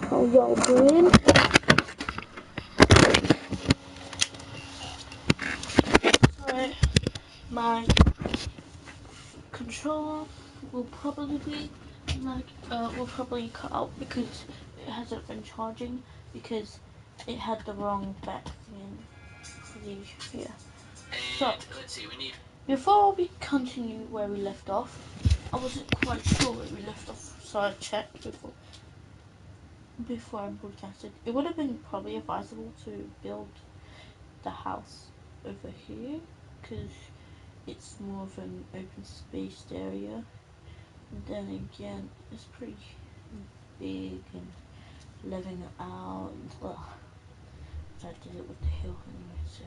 How y'all doing? Sorry, my controller will probably cut out because it hasn't been charging because it had the wrong back thing for the here. So let's see, we need. Before we continue where we left off, I wasn't quite sure where we left off, so I checked before I broadcasted. It would have been probably advisable to build the house over here because it's more of an open spaced area. And then again, it's pretty big and living out. Well, I did it with the hill anyway, so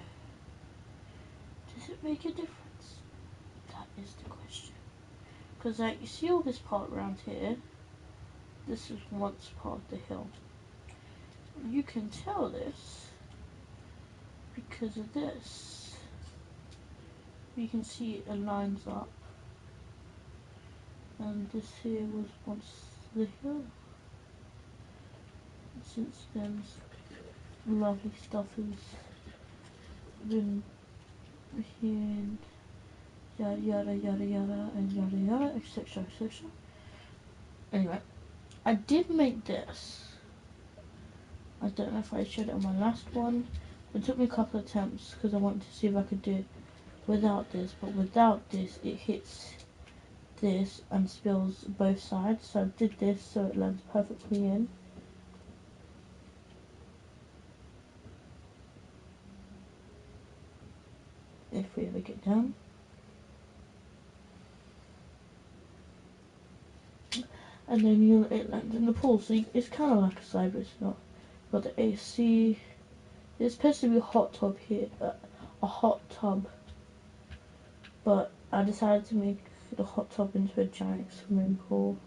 does it make a difference? That is the question. Because like you see all this part around here, this is once part of the hill. You can tell this because of this. You can see it lines up, and this here was once the hill. Since then, lovely stuff has been here and yada yada yada yada and yada yada, etc. etc. Anyway, I did make this. I don't know if I showed it on my last one. It took me a couple of attempts because I wanted to see if I could do it without this, but without this it hits this and spills both sides, so I did this so it lands perfectly in. If we ever get down. And then it lands in the pool, so it's kind of like a slide, but it's not. Got the AC. There's supposed to be a hot tub here, a hot tub, but I decided to make the hot tub into a giant swimming pool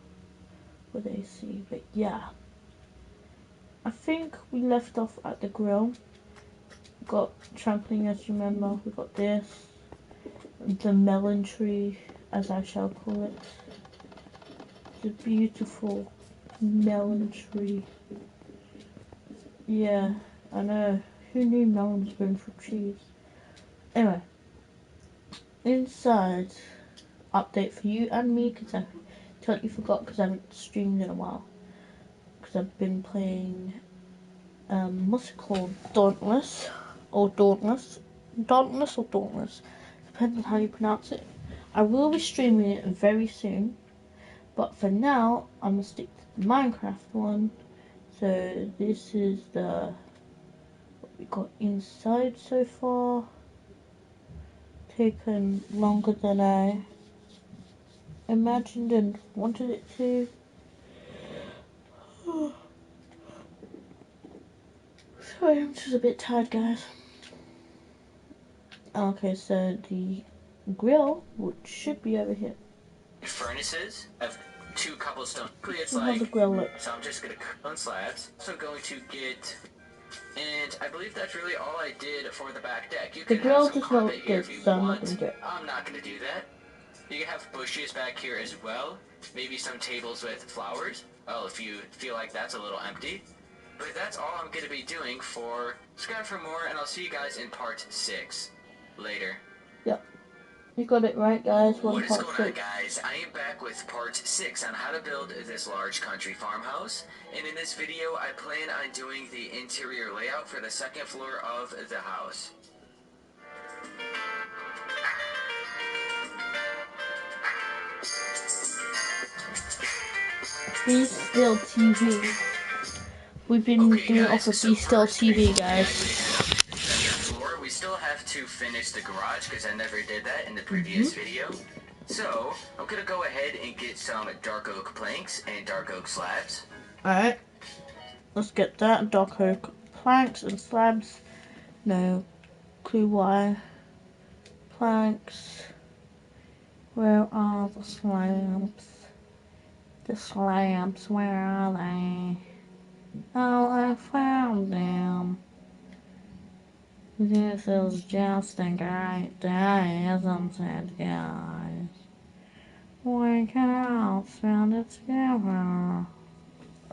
with AC. But yeah, I think we left off at the grill. Got trampoline, as you remember. We got this, the melon tree, as I shall call it. The beautiful melon tree. Yeah, I know. Who knew melons grown from trees? Anyway, inside update for you and me because I totally forgot because I haven't streamed in a while. Because I've been playing, what's it called? Dauntless. Dauntless, depends on how you pronounce it. I will be streaming it very soon, but for now I'm gonna stick to the Minecraft one. So this is what we got inside so far. Taken longer than I imagined and wanted it to. Sorry, I'm just a bit tired, guys. Okay, so the grill, which should be over here. Furnaces of 2 cobblestone. It's How like, the grill looks. so I'm just gonna cut on slabs. So I'm going to get, and I believe that's really all I did for the back deck. You The can grill have some does not carpet look here good, if you so I'm not want. gonna do it. I'm not gonna do that. You can have bushes back here as well. Maybe some tables with flowers. Well, if you feel like that's a little empty. But that's all I'm gonna be doing for subscribe for more, and I'll see you guys in part 6 later. Yep. You got it right, guys. What is going on, guys? I am back with part 6 on how to build this large country farmhouse. And in this video, I plan on doing the interior layout for the 2nd floor of the house. Be Still TV. We've been doing it off of Be Still TV, guys. Floor, we still have to finish the garage because I never did that in the previous video. So, I'm gonna go ahead and get some dark oak planks and dark oak slabs. Alright. Let's get that. Dark oak planks and slabs. No clue why. Planks. Where are the slabs? The slabs, where are they? Oh, I found them. This is just a great day, isn't it, guys? We can all spend it together.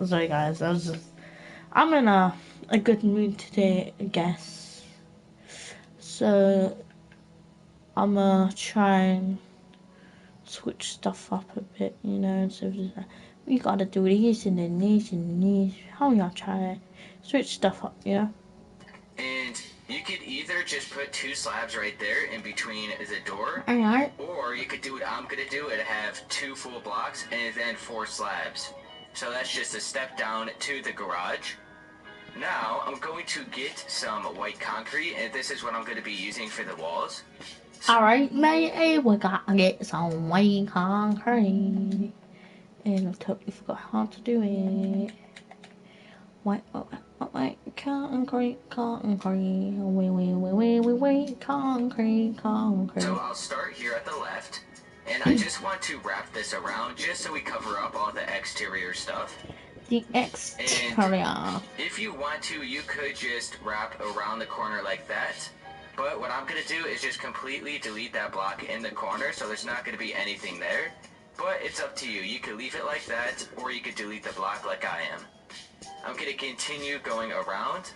Sorry, guys, that was just I'm in a good mood today, I guess. So I'm gonna try and switch stuff up a bit, you know. So we gotta do these and then these and these. How y'all try to switch stuff up, you know? And you could either just put 2 slabs right there in between the door, Alright. or you could do what I'm gonna do and have 2 full blocks and then 4 slabs. So that's just a step down to the garage. Now I'm going to get some white concrete, and this is what I'm going to be using for the walls. Alright, matey, we gotta get some white concrete. And I totally forgot how to do it. White concrete, concrete, wait, concrete. So I'll start here at the left, and I just want to wrap this around just so we cover up all the exterior stuff. The exterior. And if you want to, you could just wrap around the corner like that. But what I'm going to do is just completely delete that block in the corner, so there's not going to be anything there. But it's up to you. You could leave it like that, or you could delete the block like I am. I'm going to continue going around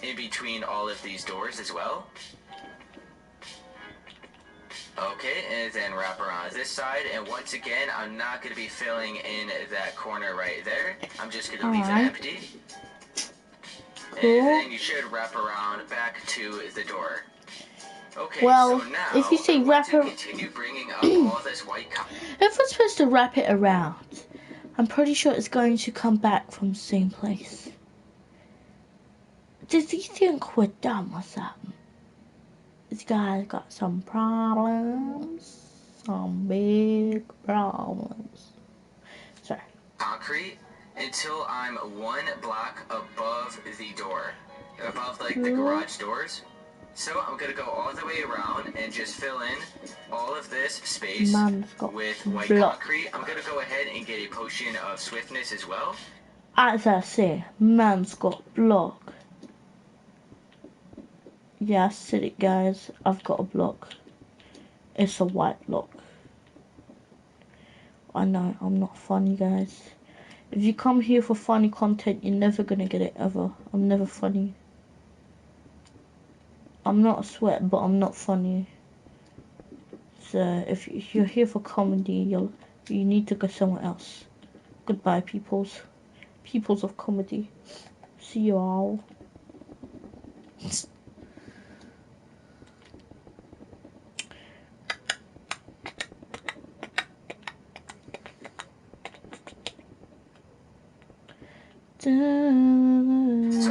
in between all of these doors as well. Okay, and then wrap around this side, and once again, I'm not going to be filling in that corner right there. I'm just going to leave it empty. Cool. And then you should wrap around back to the door. Okay, well, so now if you say wrap it, continue bringing up all this white if we're supposed to wrap it around, I'm pretty sure it's going to come back from the same place. Does he think we're dumb or something? This guy's got some problems. Some big problems. Sorry. Concrete until I'm 1 block above the door. Above, like, the garage doors. So I'm going to go all the way around and just fill in all of this space with white concrete. I'm going to go ahead and get a potion of swiftness as well. As I say, man's got block. Yeah, I said it, guys. I've got a block. It's a white block. I know, I'm not funny, guys. If you come here for funny content, you're never gonna get it, ever. I'm never funny. I'm not a sweat, but I'm not funny. So, if you're here for comedy, you need to go somewhere else. Goodbye, peoples. Peoples of comedy. See you all. So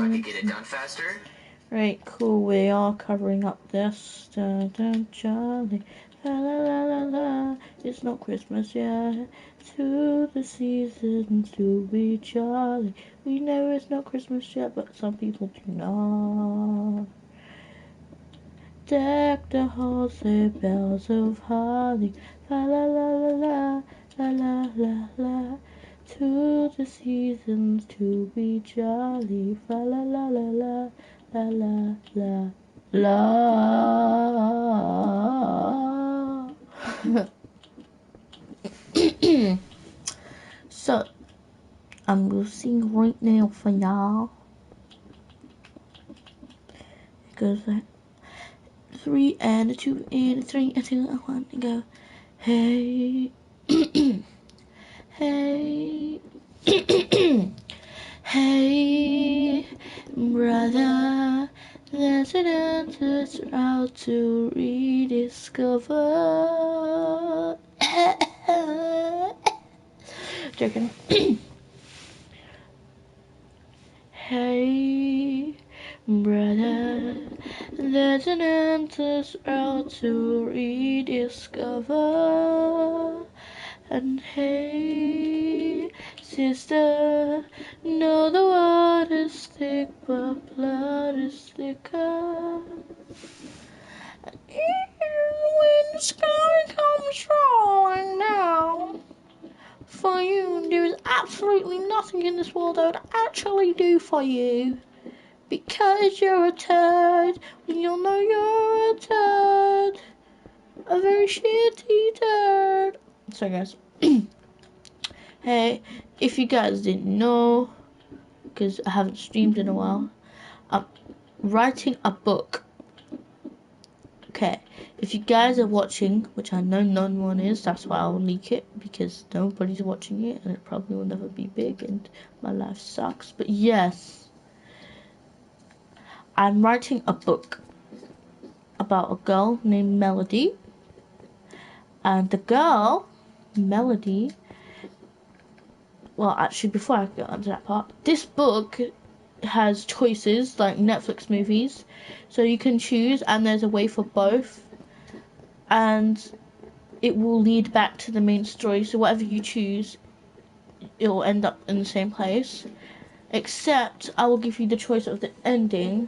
I can get it done faster? Right, cool. We are covering up this. Dun, dun, Charlie. La la la la la. It's not Christmas yet. To the seasons to be jolly. We know it's not Christmas yet, but some people do not. Deck the halls with bells of holly. La la la la la la la la. To the seasons to be jolly. La la la la la la la la la. So, I'm gonna sing right now for y'all. It goes like 3 and a 2 and a 3 and 2 and 1 and go. Hey. Hey, hey, brother, there's an endless route to rediscover. Joking. Hey, brother, there's an endless route to rediscover. And hey, sister, know the water's thick, but blood is thicker. And when the sky comes rolling down, for you, there's absolutely nothing in this world I would actually do for you. Because you're a turd, you'll know you're a turd. A very shitty turd. So guys, hey, if you guys didn't know, because I haven't streamed in a while. I'm writing a book. Okay, if you guys are watching, which I know no one is, that's why I'll leak it, because nobody's watching it and it probably will never be big and my life sucks. But yes, I'm writing a book about a girl named Melody. And the girl, Melody, well, actually, before I get onto that part, this book has choices like Netflix movies, so you can choose, and there's a way for both, and it will lead back to the main story. So whatever you choose, it will end up in the same place, except I will give you the choice of the ending,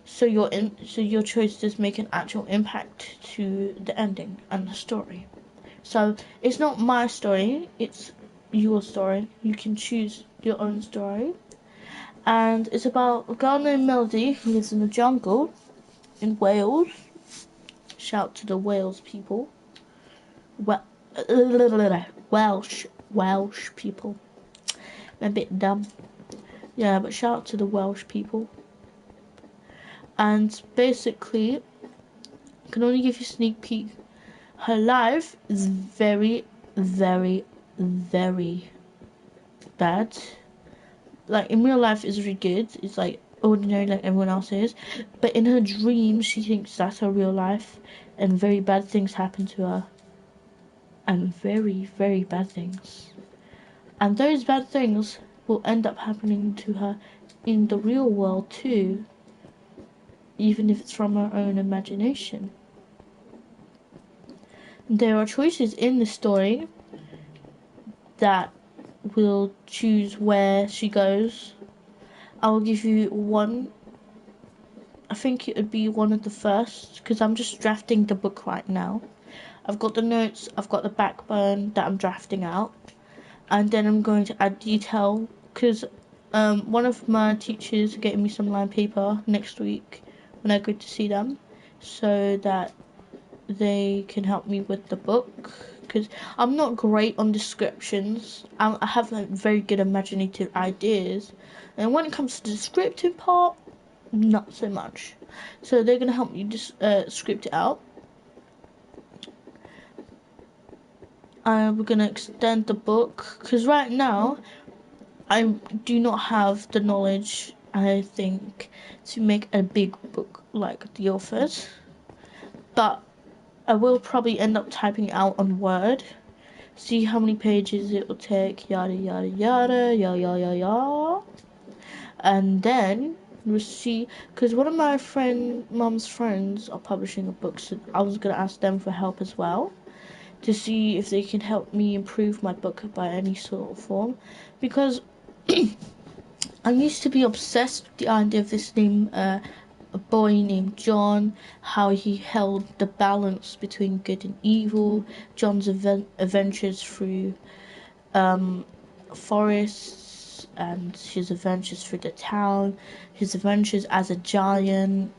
so your choice does make an actual impact to the ending and the story. So it's not my story, it's your story. You can choose your own story. And it's about a girl named Melody who lives in the jungle in Wales. Shout to the Wales people. Welsh people. I'm a bit dumb. Yeah, but shout out to the Welsh people. And basically, I can only give you a sneak peek. Her life is very, very, very bad. Like, in real life, it's really good. It's like ordinary, like everyone else is. But in her dreams, she thinks that's her real life, and very bad things happen to her. And very, very bad things. And those bad things will end up happening to her in the real world too, even if it's from her own imagination. There are choices in the story that will choose where she goes. I will give you one. I think it would be one of the first, because I'm just drafting the book right now. I've got the notes, I've got the backbone that I'm drafting out, and then I'm going to add detail, because one of my teachers are getting me some line paper next week when I go to see them, so that they can help me with the book, because I'm not great on descriptions. I have like very good imaginative ideas, and when it comes to the descriptive part, not so much. So they're gonna help me just script it out. We're gonna extend the book, because right now I do not have the knowledge, I think, to make a big book like the authors, but I will probably end up typing out on Word, see how many pages it will take, yada yada yada, yada yada yada, and then we'll see, because one of my mum's friends are publishing a book, so I was going to ask them for help as well, to see if they can help me improve my book by any sort of form, because I used to be obsessed with the idea of this name, a boy named John, how he held the balance between good and evil, John's adventures through forests, and his adventures through the town, his adventures as a giant.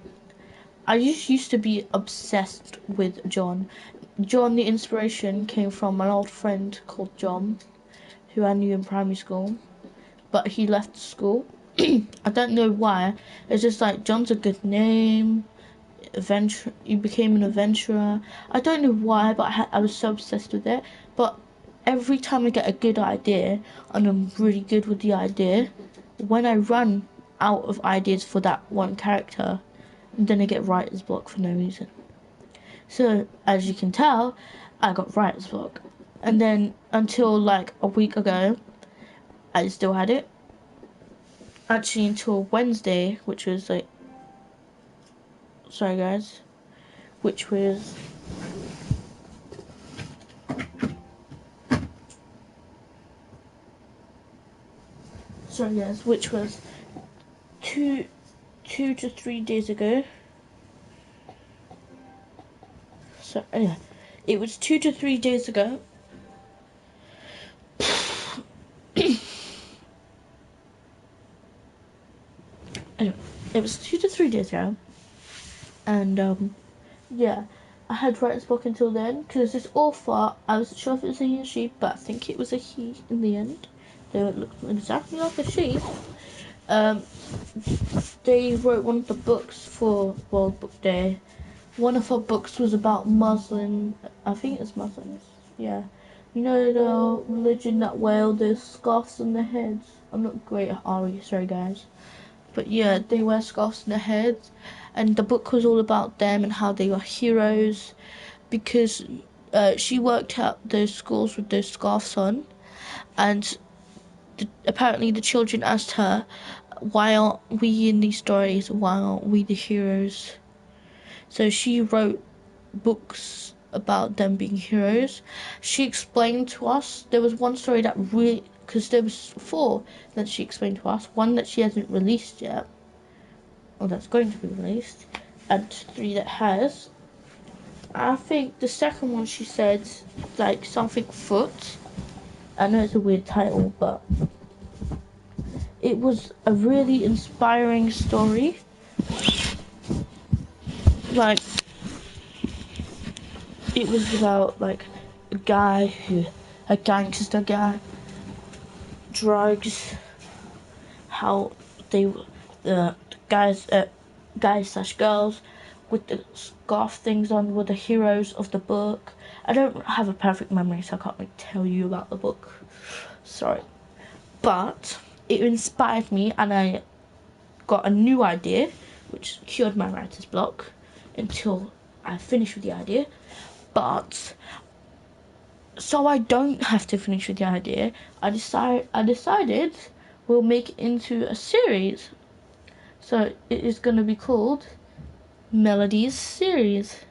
I just used to be obsessed with John. John, the inspiration, came from an old friend called John, who I knew in primary school, but he left school. I don't know why. It's just like, John's a good name. You became an adventurer. I don't know why, but I was so obsessed with it. But every time I get a good idea, and I'm really good with the idea, when I run out of ideas for that one character, then I get writer's block for no reason. So, as you can tell, I got writer's block. And then, until like a week ago, I still had it. Actually, until Wednesday, which was like, sorry guys, which was which was two to 3 days ago. So anyway, it was 2 to 3 days ago. Anyway, it was 2 to 3 days ago, and yeah, I had writer's block until then, because this author, I wasn't sure if it was a he or she, but I think it was a he in the end, though it looked exactly like a she. um, they wrote one of the books for World Book Day. One of her books was about Muslim. I think it's Muslims. Yeah, you know the religion that wear all those scarves on their heads. I'm not great at RE, sorry guys. But yeah, they wear scarves on their heads, and the book was all about them and how they were heroes, because she worked at those schools with those scarves on, and apparently the children asked her, why aren't we in these stories? Why aren't we the heroes? So she wrote books about them being heroes. She explained to us, there was one story that really, because there was 4 that she explained to us, one that she hasn't released yet, or that's going to be released, and 3 that has. I think the second one she said, like something foot. I know it's a weird title, but it was a really inspiring story. Like, it was about like a gangster guy, drugs, how they, the guys/girls with the scarf things on were the heroes of the book. I don't have a perfect memory, so I can't really tell you about the book. Sorry. But it inspired me, and I got a new idea, which cured my writer's block until I finished with the idea. But so I don't have to finish with the idea, I decided we'll make it into a series. So it is going to be called Melody's Series.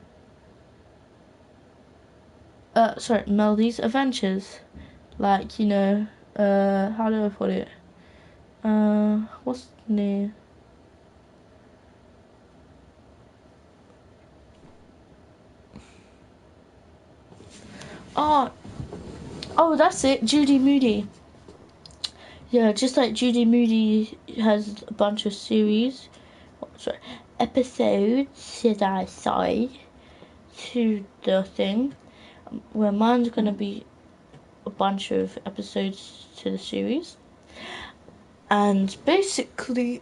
Melody's Adventures. Like, you know, how do I put it? What's the name? Oh, that's it, Judy Moody. Yeah, just like Judy Moody has a bunch of episodes, should I say, to the thing, where mine's gonna be a bunch of episodes to the series. And basically,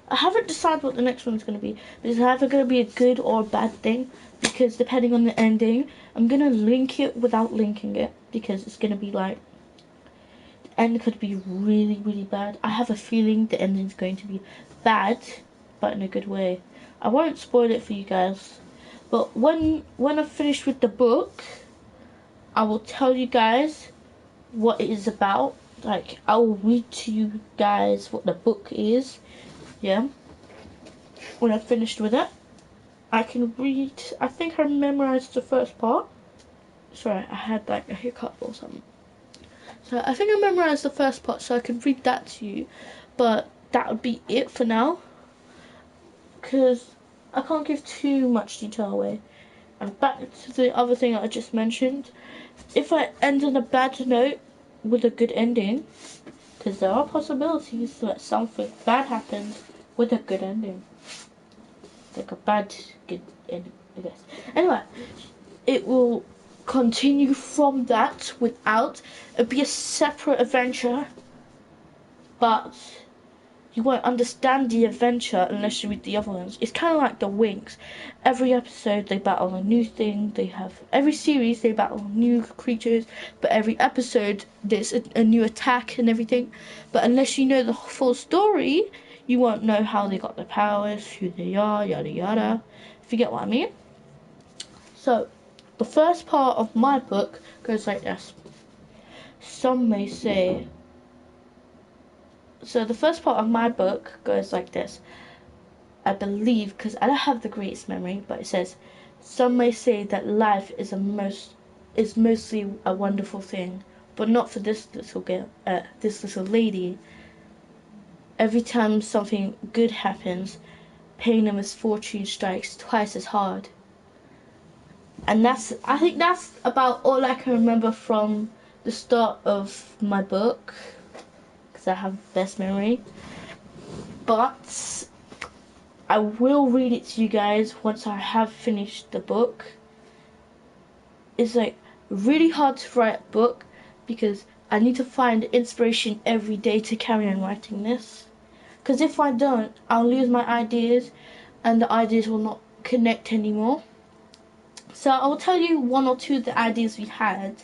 I haven't decided what the next one's gonna be. It's either gonna be a good or a bad thing, because depending on the ending, I'm gonna link it without linking it, because it's gonna be like, the end could be really, really bad. I have a feeling the ending's going to be bad, but in a good way. I won't spoil it for you guys, but when I've finished with the book, I will tell you guys what it is about. Like, I will read to you guys what the book is. Yeah. When I've finished with it, I can read. I think I memorized the first part. Sorry, I had like a hiccup or something. So I think I memorized the first part, so I can read that to you. But that would be it for now, because I can't give too much detail away. And back to the other thing I just mentioned. If I end on a bad note with a good ending, because there are possibilities that something bad happens with a good ending. Like a bad, good ending, I guess. Anyway, it will continue from that without. It'll be a separate adventure, but you won't understand the adventure unless you read the other ones. It's kind of like The Winx. Every episode they battle a new thing. Every series they battle new creatures, but every episode there's a new attack and everything. But unless you know the full story, you won't know how they got their powers, who they are, yada yada. If you get what I mean. So, the first part of my book goes like this. Some may say. So the first part of my book goes like this. I believe, because I don't have the greatest memory, but it says, some may say that life is mostly a wonderful thing, but not for this little lady. Every time something good happens, pain and misfortune strikes twice as hard. And I think that's about all I can remember from the start of my book, because I have the best memory. But I will read it to you guys once I have finished the book. It's like really hard to write a book because I need to find inspiration every day to carry on writing this. Because if I don't, I'll lose my ideas, and the ideas will not connect anymore. So I'll tell you one or two of the ideas we had,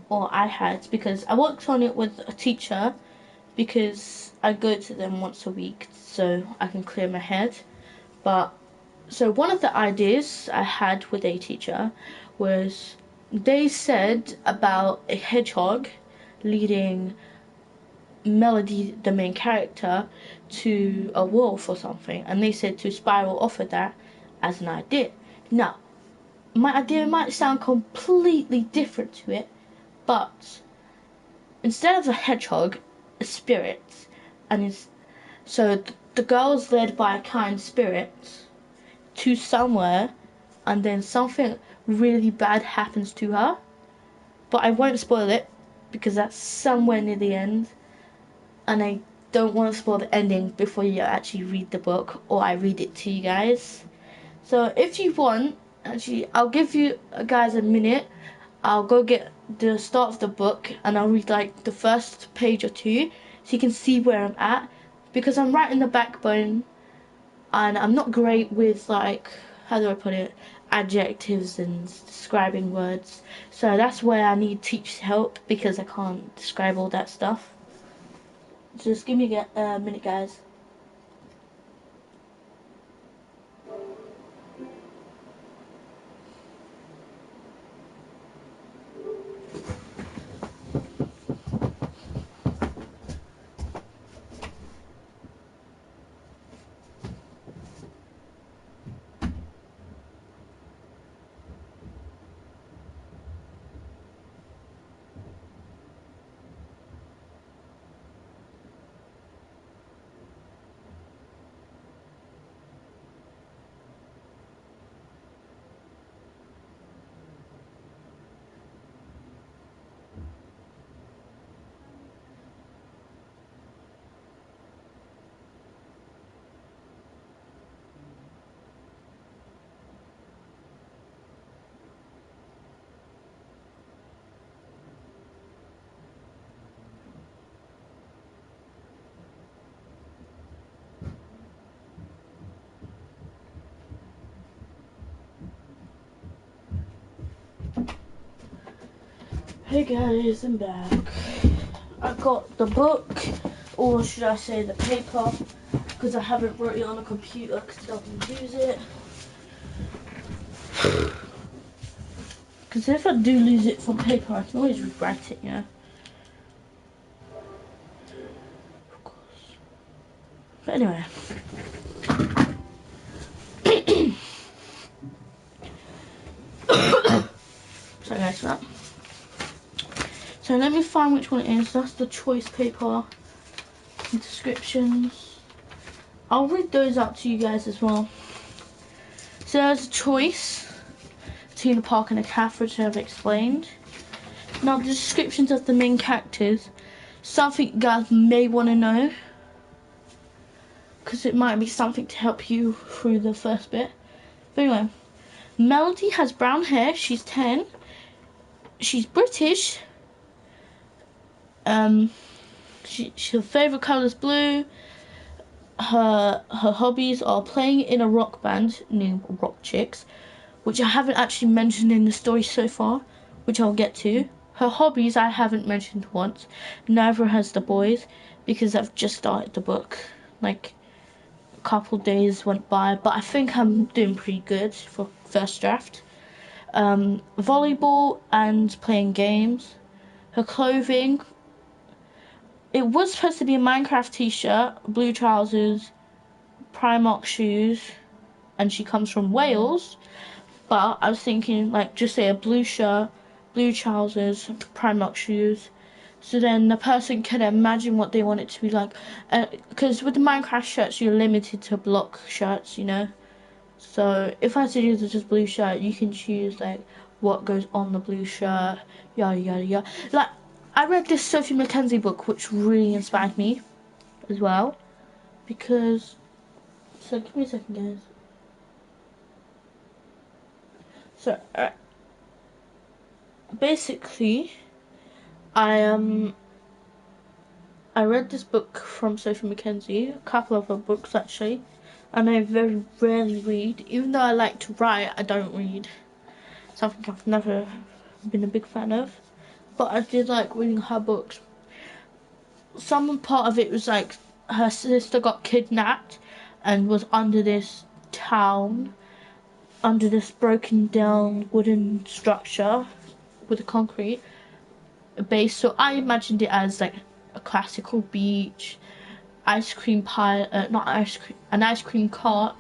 or I had, because I worked on it with a teacher, because I go to them once a week so I can clear my head. But so one of the ideas I had with a teacher was, they said about a hedgehog leading Melody, the main character, to a wolf or something, and they said to spiral off of that as an idea. Now, my idea might sound completely different to it, but instead of a hedgehog, a spirit, and so the girl is led by a kind spirit to somewhere, and then something really bad happens to her. But I won't spoil it because that's somewhere near the end, and I don't want to spoil the ending before you actually read the book or I read it to you guys. So if you want, actually, I'll give you guys a minute. I'll go get the start of the book and I'll read like the first page or two so you can see where I'm at, because I'm writing the backbone and I'm not great with, like, how do I put it, adjectives and describing words. So that's where I need teacher's help because I can't describe all that stuff. Just give me a minute, guys. Hey guys, I'm back. I got the book, or should I say the paper, because I haven't wrote it on a computer because I don't use it. Because if I do lose it from paper, I can always rewrite it, you know. Of course. But anyway. Sorry guys for that. So let me find which one it is. That's the choice paper. Descriptions. I'll read those out to you guys as well. So there's a choice between a park and a cafe, which I've explained. Now the descriptions of the main characters, something you guys may want to know, because it might be something to help you through the first bit. But anyway, Melody has brown hair, she's 10, she's British, her favourite colour is blue, her hobbies are playing in a rock band named Rock Chicks, which I haven't actually mentioned in the story so far, which I'll get to. Her hobbies I haven't mentioned once, neither has the boys, because I've just started the book. Like, a couple days went by, but I think I'm doing pretty good for first draft. Volleyball and playing games. Her clothing, it was supposed to be a Minecraft t-shirt, blue trousers, Primark shoes, and she comes from Wales. But I was thinking, like, just say a blue shirt, blue trousers, Primark shoes. So then the person can imagine what they want it to be like. Because with the Minecraft shirts, you're limited to block shirts, you know. So if I suggest just blue shirt, you can choose, like, what goes on the blue shirt, yada yada yada. Like, I read this Sophie Mackenzie book, which really inspired me as well. Because, so give me a second, guys. So, basically, I I read this book from Sophie Mackenzie, a couple of her books actually, and I very rarely read. Even though I like to write, I don't read. Something I've never been a big fan of. But I did like reading her books. Some part of it was like her sister got kidnapped and was under this town, under this broken down wooden structure with a concrete base. So I imagined it as like a classical beach, ice cream pie, not ice cream, an ice cream cart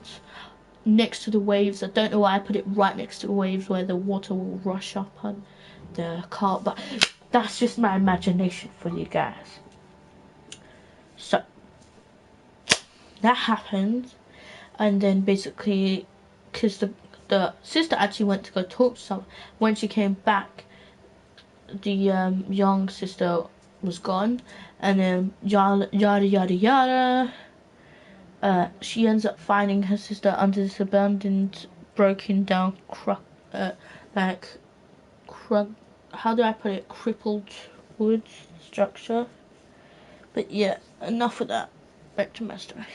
next to the waves. I don't know why I put it right next to the waves where the water will rush up on the cart, but that's just my imagination for you guys. So that happened, and then basically, because the sister actually went to go talk to someone. When she came back, the young sister was gone, and then yada yada yada yada. She ends up finding her sister under this abandoned, broken down, how do I put it? Crippled wood structure. But yeah, enough of that. Back to my story.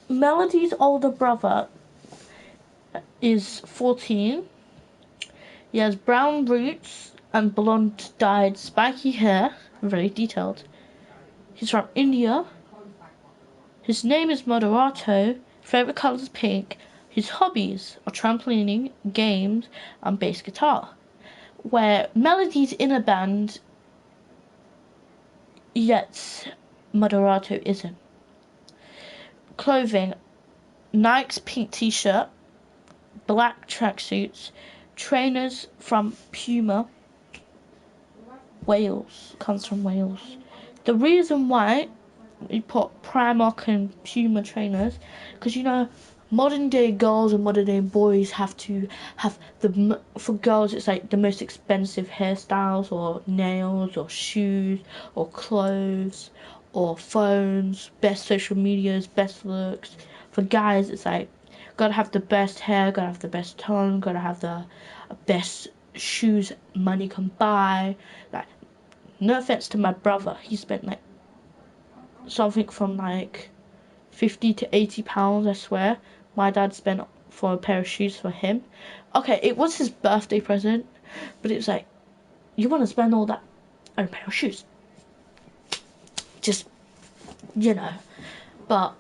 Melody's older brother is 14. He has brown roots and blonde dyed spiky hair, very detailed. He's from India. His name is Moderato. Favorite color is pink. His hobbies are trampolining, games, and bass guitar. Where Melody's in a band, yet Moderato isn't. Clothing: Nike's pink t-shirt, black tracksuits, trainers from Puma. Wales, comes from Wales. The reason why we put Primark and Puma trainers, because you know, modern day girls and modern day boys have to have for girls it's like the most expensive hairstyles or nails or shoes or clothes or phones, best social medias, best looks. For guys it's like gotta have the best hair, gotta have the best tone, gotta have the best shoes money can buy. Like, no offense to my brother, he spent like something from like 50 to 80 pounds, I swear. My dad spent for a pair of shoes for him. Okay, it was his birthday present, but it was like, you want to spend all that on a pair of shoes? Just, you know. But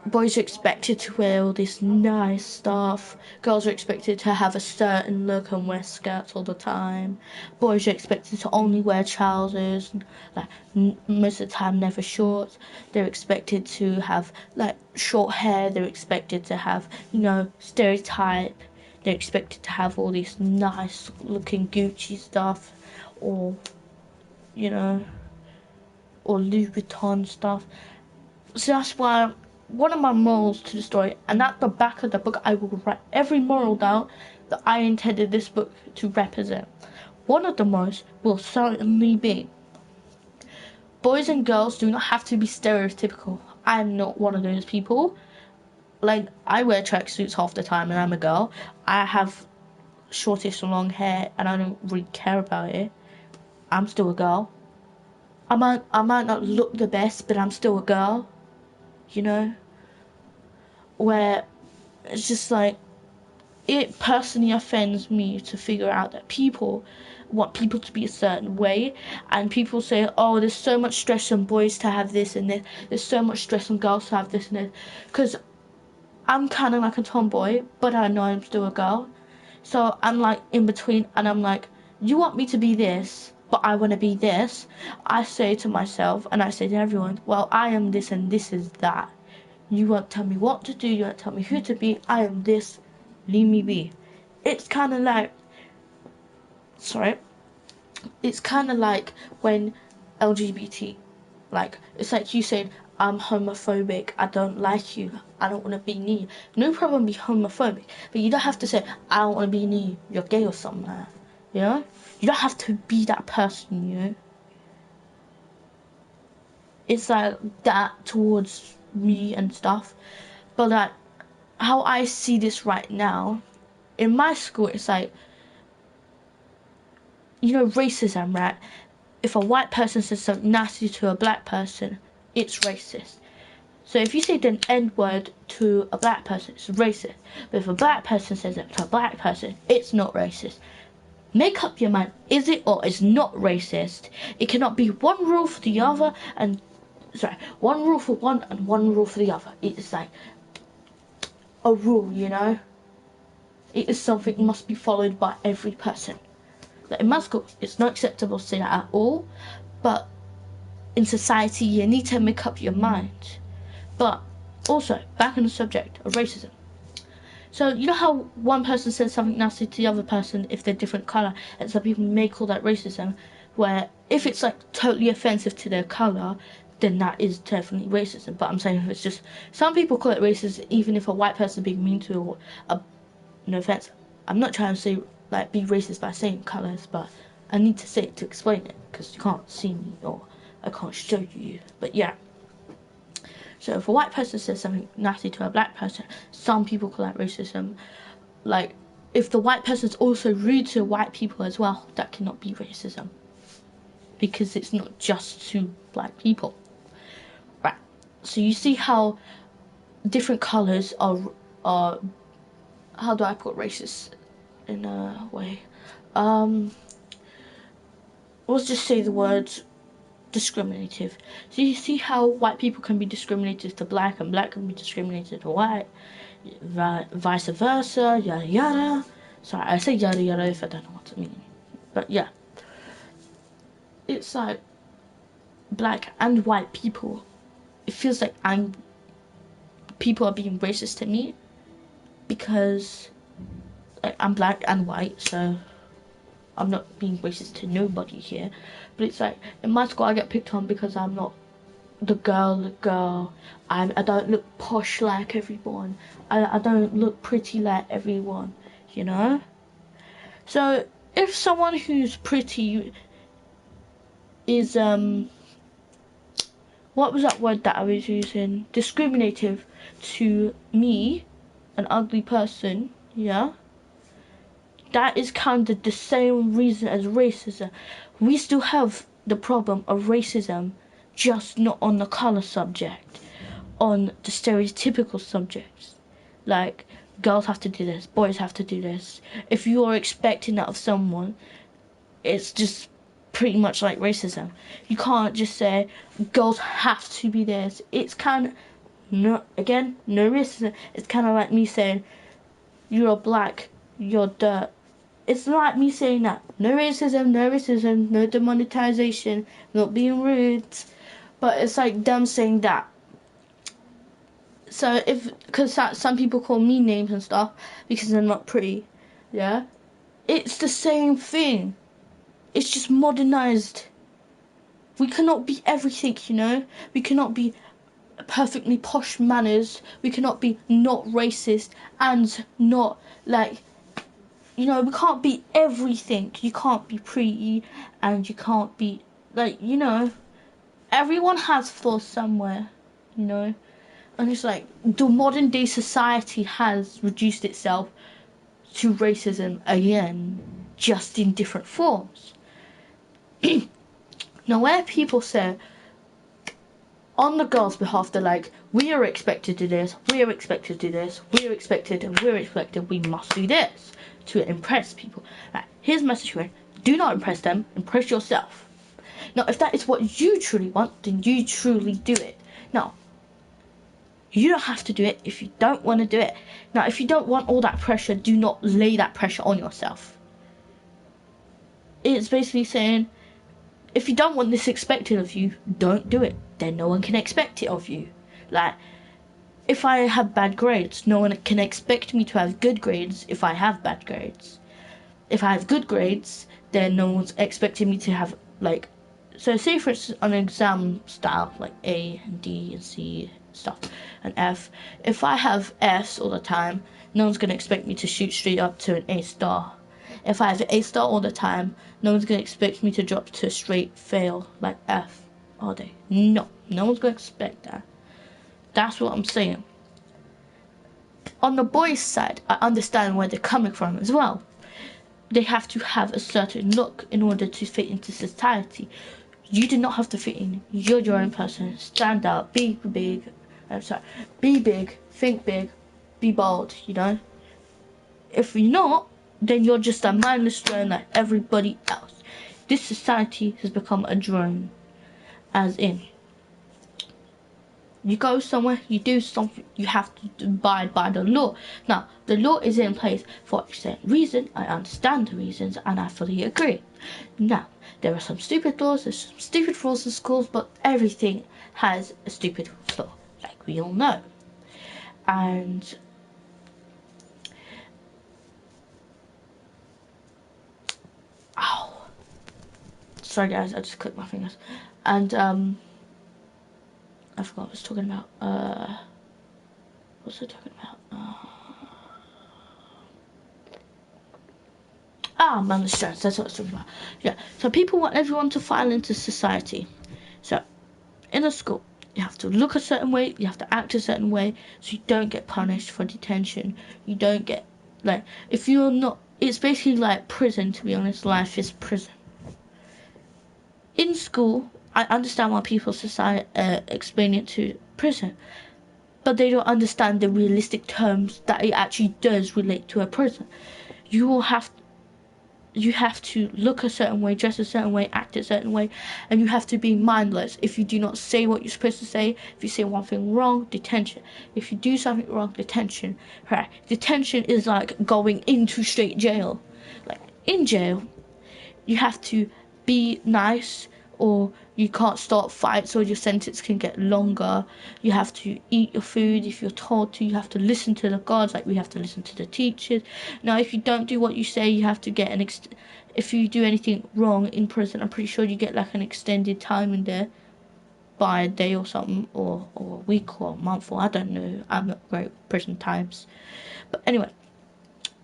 boys are expected to wear all this nice stuff. Girls are expected to have a certain look and wear skirts all the time. Boys are expected to only wear trousers, like most of the time never shorts. They're expected to have like short hair. They're expected to have, you know, stereotype. They're expected to have all this nice looking Gucci stuff, or you know, or Louis Vuitton stuff. So that's why one of my morals to the story, and at the back of the book I will write every moral down that I intended this book to represent. One of the morals will certainly be, boys and girls do not have to be stereotypical. I am not one of those people. Like, I wear tracksuits half the time and I'm a girl. I have shortish and long hair and I don't really care about it. I'm still a girl. I might not look the best, but I'm still a girl. You know? Where it's just like, it personally offends me to figure out that people want people to be a certain way, and people say, oh, there's so much stress on boys to have this and this, there's so much stress on girls to have this and this, because I'm kind of like a tomboy, but I know I'm still a girl, so I'm like in between, and I'm like, you want me to be this, but I want to be this. I say to myself, and I say to everyone, well, I am this and this is that. You won't tell me what to do, you won't tell me who to be, I am this, leave me be. It's kind of like, it's kind of like when LGBT, like, it's like you saying, I'm homophobic, I don't like you, I don't want to be near you. No problem be homophobic, but you don't have to say, I don't want to be near you, you're gay or something like that, you know? You don't have to be that person, you know? It's like that towards me and stuff, but like, how I see this right now, in my school, it's like, you know, racism, right? if a white person says something nasty to a black person, it's racist. So if you say the N-word to a black person, it's racist. But if a black person says it to a black person, it's not racist. Make up your mind. Is it or is not racist? It cannot be one rule for the other and... Sorry, one rule for one and one rule for the other. It's like a rule, you know? It is something that must be followed by every person. Like in my school, it's not acceptable to say that at all. But in society, you need to make up your mind. But also, back on the subject of racism. So, you know how one person says something nasty to the other person if they're different colour, and some people may call that racism, where if it's like totally offensive to their colour, then that is definitely racism. But I'm saying if it's just, some people call it racist even if a white person being mean to no offence, I'm not trying to say, like, be racist by saying colours, but I need to say it to explain it, because you can't see me, or I can't show you, but yeah. So if a white person says something nasty to a black person, some people call that racism. Like, if the white person is also rude to white people as well, that cannot be racism. Because it's not just to black people. Right. So you see how different colours are how do I put racist in a way? Let's just say the words discriminative. So you see how white people can be discriminated to black and black can be discriminated to white, vice versa, yada yada. Sorry, I say yada yada if I don't know what to mean. But yeah, it's like black and white people. It feels like people are being racist to me because like, I'm black and white, so I'm not being racist to nobody here. But it's like, in my school I get picked on because I'm not the girl. I don't look posh like everyone. I don't look pretty like everyone, you know? So, if someone who's pretty is, what was that word that I was using? Discriminative to me, an ugly person, yeah? That is kind of the same reason as racism. We still have the problem of racism, just not on the colour subject, on the stereotypical subjects. Like, girls have to do this, boys have to do this. If you are expecting that of someone, it's just pretty much like racism. You can't just say, girls have to be this. It's kind of, no racism. It's kind of like me saying, you're black, you're dirt. It's like me saying that. No racism, no demonetization, not being rude. But it's like them saying that. So because some people call me names and stuff because they're not pretty, yeah? It's the same thing. It's just modernized. We cannot be everything, you know? We cannot be perfectly posh manners. We cannot be not racist and not like... You know, we can't be everything. You can't be pretty and you can't be, like, you know, everyone has flaws somewhere, you know. And it's like, the modern day society has reduced itself to racism again, just in different forms. Now, where people say, on the girls' behalf, they're like, we are expected to do this, we are expected to do this, we are expected and we're expected, we must do this to impress people. Right, here's a message for you. Do not impress them, impress yourself. Now, if that is what you truly want, then you truly do it. Now, you don't have to do it if you don't want to do it. Now, if you don't want all that pressure, do not lay that pressure on yourself. It's basically saying, if you don't want this expected of you, don't do it. Then no one can expect it of you. Like, if I have bad grades, no one can expect me to have good grades if I have bad grades. If I have good grades, then no one's expecting me to have, like... So say for instance, an exam style, like A and D and C stuff, and F. If I have Fs all the time, no one's going to expect me to shoot straight up to an A star. If I have an A star all the time, no one's going to expect me to drop to a straight fail, like F, all day. No one's going to expect that. That's what I'm saying. On the boys' side, I understand where they're coming from as well. they have to have a certain look in order to fit into society. You do not have to fit in. You're your own person. Stand out. Be big. Be big. Think big. Be bold. You know. If you're not, then you're just a mindless drone like everybody else. This society has become a drone. As in, you go somewhere, you do something, you have to abide by the law. Now, the law is in place for a certain reason. I understand the reasons, and I fully agree. Now, there are some stupid laws, there's some stupid rules in schools, but everything has a stupid flaw, like we all know. And ow, sorry guys, I just clicked my fingers. And I forgot what I was talking about. What was I talking about? Man, stress. That's what I was talking about. Yeah. So people want everyone to file into society. So in a school, you have to look a certain way. You have to act a certain way, so you don't get punished for detention. You don't get if you're not. It's basically like prison. To be honest, life is prison. In school, I understand why people explain it to prison, but they don't understand the realistic terms that it actually does relate to a prison. You have to look a certain way, dress a certain way, act a certain way, and you have to be mindless. If you do not say what you're supposed to say, if you say one thing wrong, detention. If you do something wrong, detention. Right? Detention is like going into straight jail. Like in jail, you have to be nice, or you can't start fights, or your sentence can get longer. You have to eat your food if you're told to. You have to listen to the guards, like we have to listen to the teachers. Now, if you don't do what you say, you have to get if you do anything wrong in prison, I'm pretty sure you get like an extended time in there by a day or something, or a week or a month, or I don't know. I'm not great with prison times. But anyway,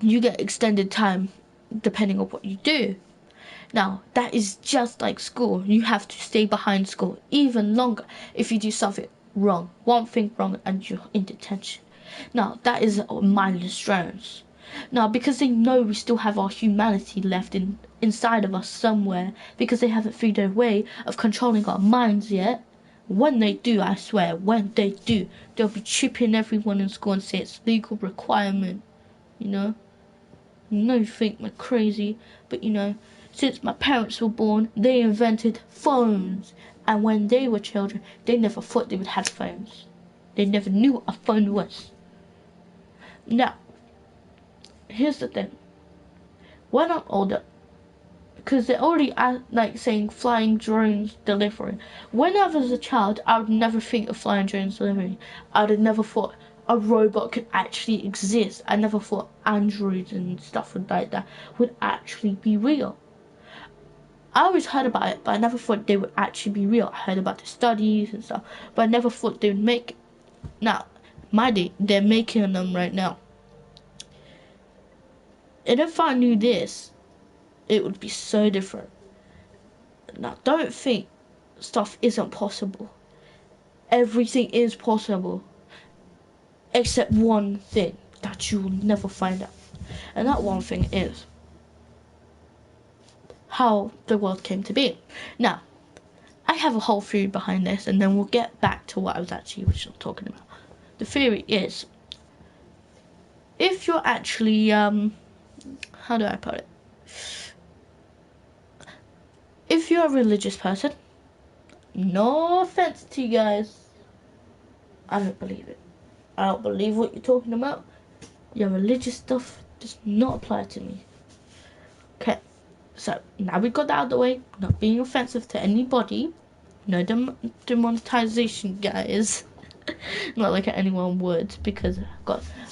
you get extended time depending on what you do. Now, that is just like school. You have to stay behind school even longer if you do something wrong. One thing wrong and you're in detention. Now, that is mindless drones. Now, because they know we still have our humanity left inside of us somewhere, because they haven't figured a way of controlling our minds yet, when they do, I swear, when they do, they'll be chipping everyone in school and say it's legal requirement, you know? You think we're crazy, but since my parents were born, they invented phones. And when they were children, they never thought they would have phones. They never knew what a phone was. Now, here's the thing. When I'm older, because they're already saying flying drones delivery. When I was a child, I would never think of flying drones delivery. I would have never thought a robot could actually exist. I never thought androids and stuff like that would actually be real. I always heard about it, but I never thought they would actually be real. I heard about the studies and stuff, but I never thought they would make it. Now, they're making them right now. And if I knew this, it would be so different. Now, don't think stuff isn't possible. Everything is possible, except one thing that you will never find out. And that one thing is how the world came to be. Now, I have a whole theory behind this, and then we'll get back to what I was actually originally talking about. The theory is, if you're actually, how do I put it? If you're a religious person, no offense to you guys, I don't believe it. I don't believe what you're talking about. Your religious stuff does not apply to me. Okay, so now we've got that out of the way. Not being offensive to anybody. No demonetization, guys. Not like anyone would, because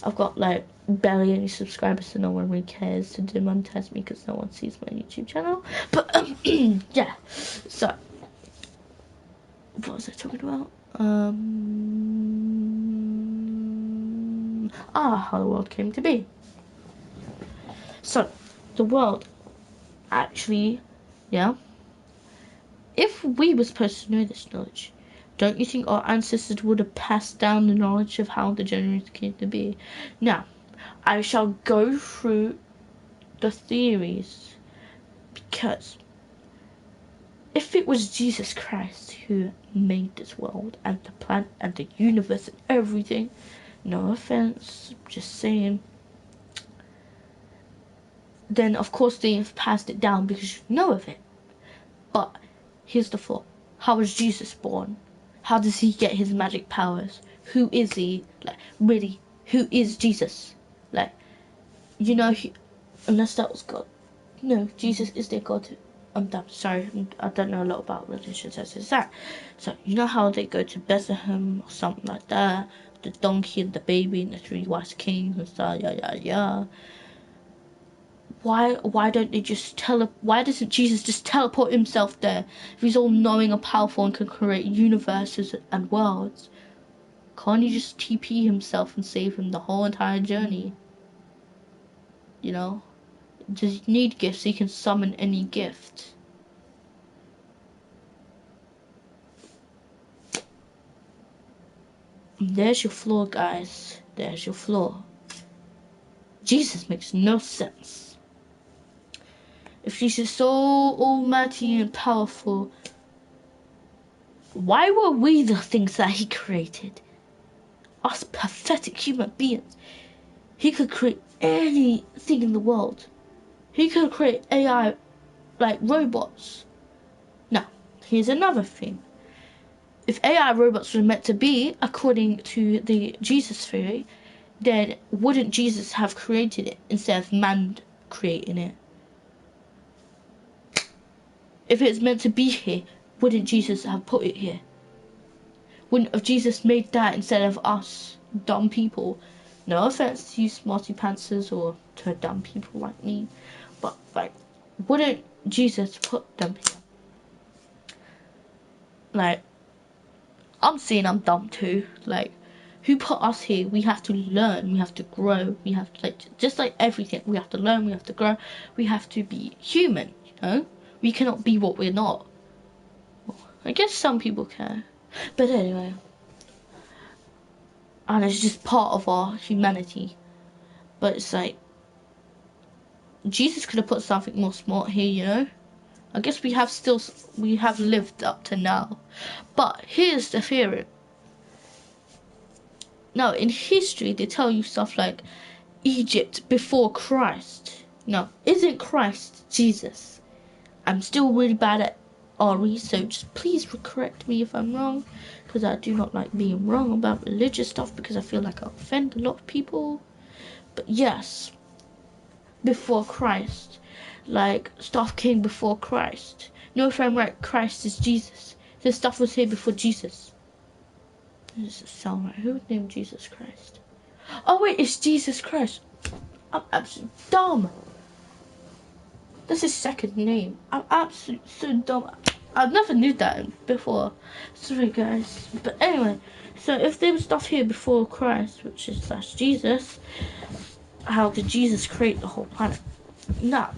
I've got like barely any subscribers, so no one really cares to demonetize me because no one sees my YouTube channel. But yeah. So what was I talking about? How the world came to be. So the world actually, if we were supposed to know this knowledge, don't you think our ancestors would have passed down the knowledge of how the generations came to be? Now, I shall go through the theories, because if it was Jesus Christ who made this world and the planet and the universe and everything, no offense, just saying, then of course they've passed it down because you know of it. But here's the flaw. How was Jesus born? How does he get his magic powers? Who is he? Like, really, who is Jesus? Like, you know, unless that was God. No, Jesus is their God. I'm done. Sorry, I don't know a lot about religions as is that. So, you know how they go to Bethlehem or something like that? The donkey and the baby and the three wise kings and stuff, yeah. Why don't they just why doesn't Jesus just teleport himself there? If he's all knowing and powerful and can create universes and worlds, can't he just TP himself and save him the whole entire journey? You know? Does he need gifts? He can summon any gift. There's your flaw, guys. There's your flaw. Jesus makes no sense. If Jesus is so almighty and powerful, why were we the things that he created? Us pathetic human beings. He could create anything in the world. He could create AI, like robots. Now, here's another thing. If AI robots were meant to be, according to the Jesus theory, then wouldn't Jesus have created it instead of man creating it? If it's meant to be here, wouldn't Jesus have put it here? Wouldn't have Jesus made that instead of us dumb people? No offense to you smarty pantsers or to dumb people like me, but like, wouldn't Jesus put them here? Like, I'm saying I'm dumb too. Like, who put us here? We have to learn. We have to grow. We have to, like, just like everything. We have to learn. We have to grow. We have to be human. You know, we cannot be what we're not. I guess some people can, but anyway. And it's just part of our humanity. But it's like, Jesus could have put something more smart here, you know? I guess we have lived up to now. But here's the theory. Now, in history, they tell you stuff like Egypt before Christ. Now, isn't Christ Jesus? I'm still really bad at RE, so just please correct me if I'm wrong, because I do not like being wrong about religious stuff because I feel like I offend a lot of people. But yes, before Christ, like stuff came before Christ. No, if I'm right, Christ is Jesus. This stuff was here before Jesus. Does it sound right? Who would name Jesus Christ? Oh wait, it's Jesus Christ. I'm absolutely dumb. That's his second name. I'm absolutely so dumb. I never knew that before. Sorry guys. But anyway, so if there was stuff here before Christ, which is slash Jesus, how did Jesus create the whole planet? Now,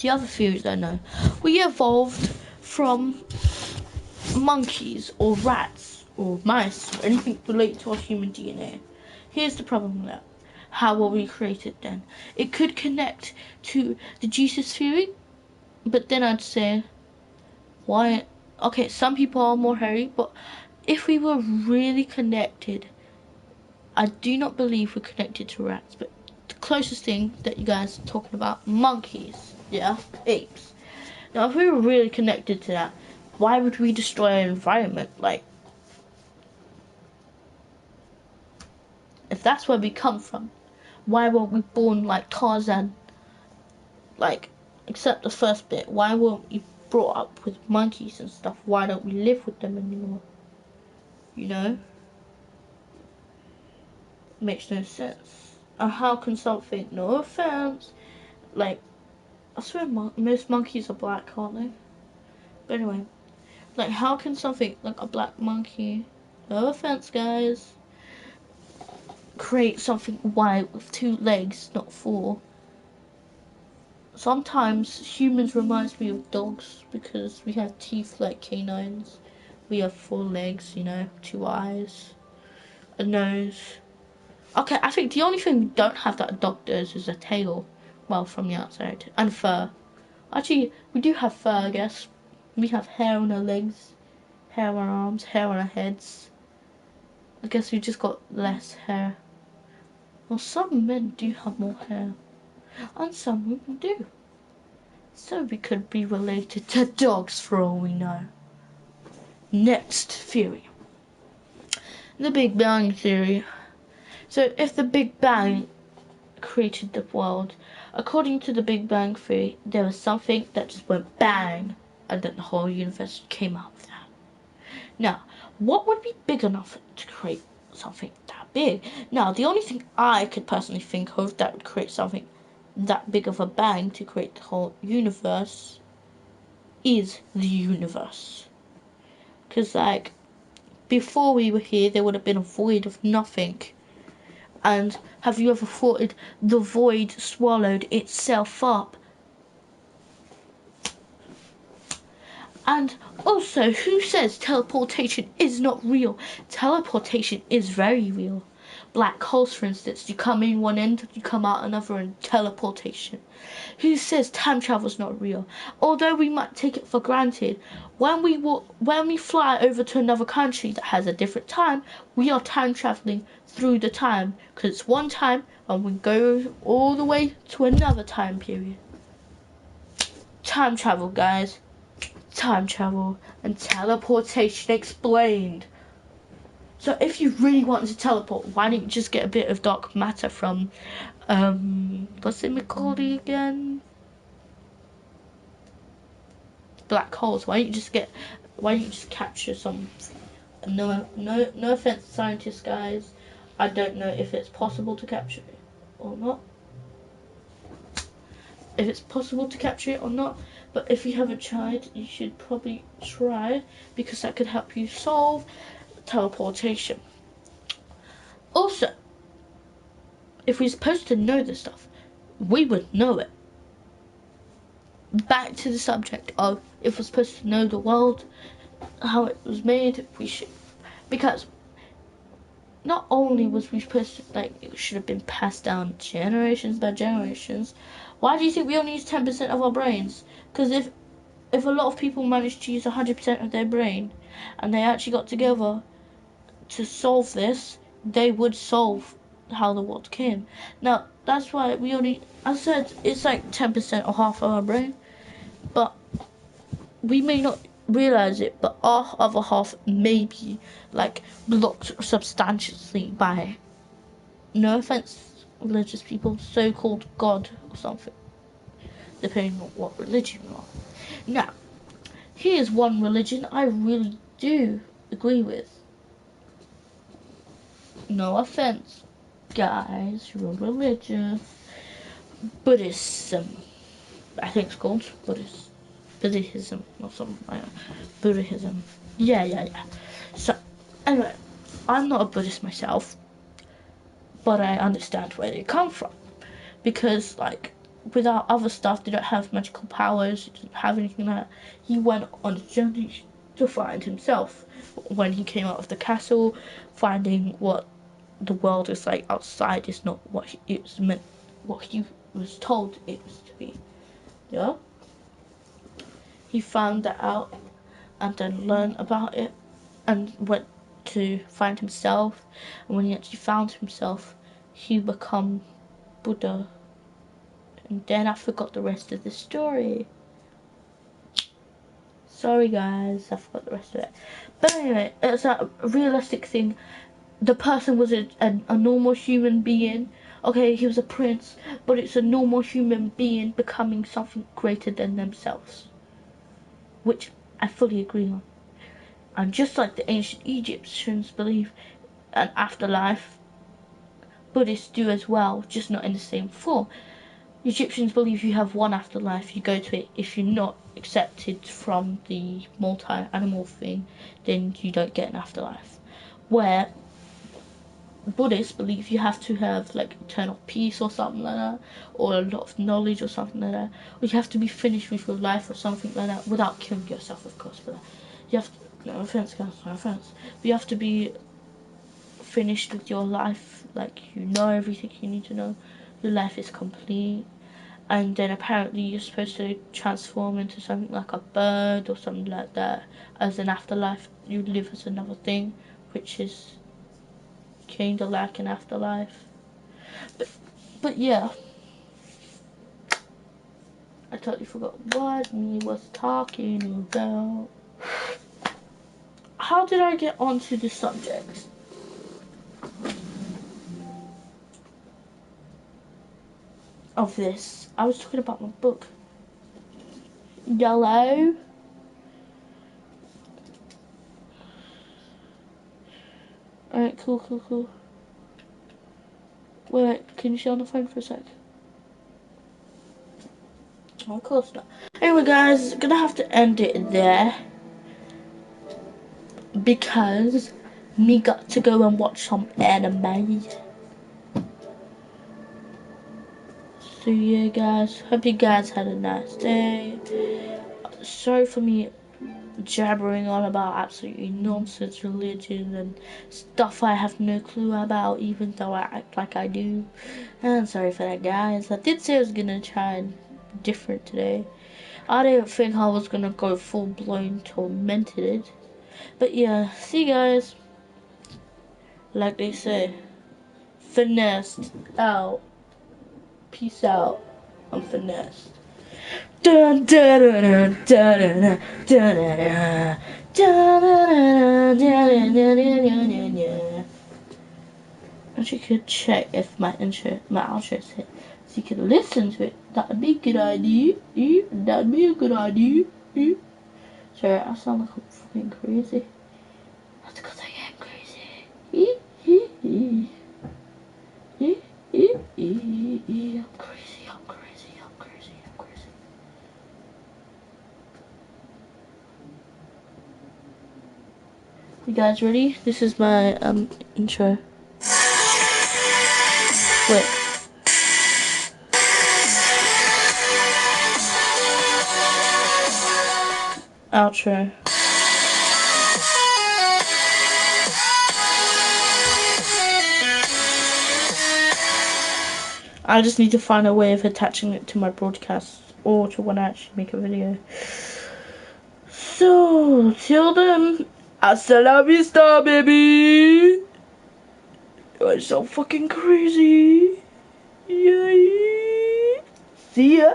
the other theories I know. We evolved from monkeys or rats or mice or anything related to our human DNA. Here's the problem with that. How were we created then? It could connect to the Jesus theory, but then I'd say, why? Okay, some people are more hairy, but if we were really connected, I do not believe we're connected to rats, but the closest thing that you guys are talking about, monkeys, yeah, apes. Now, if we were really connected to that, why would we destroy our environment? Like, if that's where we come from, why weren't we born like Tarzan? Like, except the first bit, why weren't we brought up with monkeys and stuff? Why don't we live with them anymore? You know? Makes no sense. And how can something, no offense, like, I swear most monkeys are black, aren't they? But anyway, like, how can something like a black monkey, no offense guys, create something white with 2 legs, not 4? Sometimes humans reminds me of dogs because we have teeth like canines. We have 4 legs, you know, 2 eyes, a nose. Okay, I think the only thing we don't have that a dog does is a tail. well, from the outside. And fur. Actually, we do have fur, I guess. We have hair on our legs, hair on our arms, hair on our heads. I guess we just got less hair. Well, some men do have more hair, and some women do. So we could be related to dogs for all we know. Next theory. The Big Bang Theory. So if the Big Bang created the world, according to the Big Bang Theory, there was something that just went bang, and then the whole universe came out of that. Now, what would be big enough to create something that big? Now, the only thing I could personally think of that would create something that big of a bang to create the whole universe is the universe. Because, like, before we were here, there would have been a void of nothing. And have you ever thought the void swallowed itself up? And also, who says teleportation is not real? Teleportation is very real. Black holes, for instance, you come in one end, you come out another end. Teleportation. Who says time travel is not real? Although we might take it for granted, when we fly over to another country that has a different time, we are time traveling through the time, because it's one time and we go all the way to another time period. Time travel, guys. Time travel and teleportation explained. So if you really want to teleport, why don't you just get a bit of dark matter from what's it called again? Black holes. Why don't you just capture some? No offense, scientists, guys. I don't know if it's possible to capture it or not. If it's possible to capture it or not. But if you haven't tried, you should probably try, because that could help you solve teleportation. Also, if we're supposed to know this stuff, we would know it. Back to the subject of if we're supposed to know the world, how it was made, we should. Because not only was we supposed to, like, it should have been passed down generations by generations. Why do you think we only use 10% of our brains? Because if a lot of people managed to use 100% of their brain, and they actually got together to solve this, they would solve how the world came. Now, that's why we only, I said, it's like 10% or half of our brain, but we may not realize it, but our other half may be, like, blocked substantially by, no offense, religious people, so-called God or something, depending on what religion you are. Now, here's one religion I really do agree with. No offense, guys, you're religious. Buddhism. I think it's called Buddhism or something like that. Buddhism. Yeah. So, anyway, I'm not a Buddhist myself, but I understand where they come from. Because, like, without other stuff, they don't have magical powers, they don't have anything like that. He went on a journey to find himself. When he came out of the castle, finding what the world is like outside is not what what he was told it was to be. Yeah? He found that out and then learned about it and went to find himself. And when he actually found himself, he became Buddha. And then I forgot the rest of the story. Sorry guys, I forgot the rest of it. But anyway, it's a realistic thing. The person was a normal human being. Okay, he was a prince, but it's a normal human being becoming something greater than themselves. Which I fully agree on. And just like the ancient Egyptians believe an afterlife, Buddhists do as well, just not in the same form. Egyptians believe you have one afterlife, you go to it. If you're not accepted from the multi-animal thing, then you don't get an afterlife. Where Buddhists believe you have to have, like, eternal peace or something like that, or a lot of knowledge or something like that, or you have to be finished with your life or something like that, without killing yourself, of course. But you have to, no offense guys, no offense, but you have to be finished with your life, like, you know everything you need to know, your life is complete, and then apparently you're supposed to transform into something like a bird or something like that. As an afterlife, you live as another thing, which is kinda like an afterlife. But yeah, I totally forgot what me was talking about. How did I get onto the subject of this? I was talking about my book. Yellow. Alright, cool. Wait, can you stay on the phone for a sec? Oh, of course not. Anyway, guys, gonna have to end it there because me got to go and watch some anime. So yeah, guys, hope you guys had a nice day. Sorry for me jabbering on about absolutely nonsense religion and stuff I have no clue about, even though I act like I do. And sorry for that, guys. I did say I was gonna try different today. I didn't think I was gonna go full blown tormented. But yeah, see you guys. Like they say, finessed out. Peace out. I'm finessed. Dun dun dun dun dun dun dun dun. And you could check if my outro is hit, so you could listen to it. That'd be a good idea. That'd be a good idea. Sorry, I sound like I'm fucking crazy. That's because I am crazy. I'm crazy. You guys ready? This is my intro. Wait. Outro. I just need to find a way of attaching it to my broadcast or to when I actually make a video. So, till then, hasta la vista, baby! You're so fucking crazy. Yay! See ya!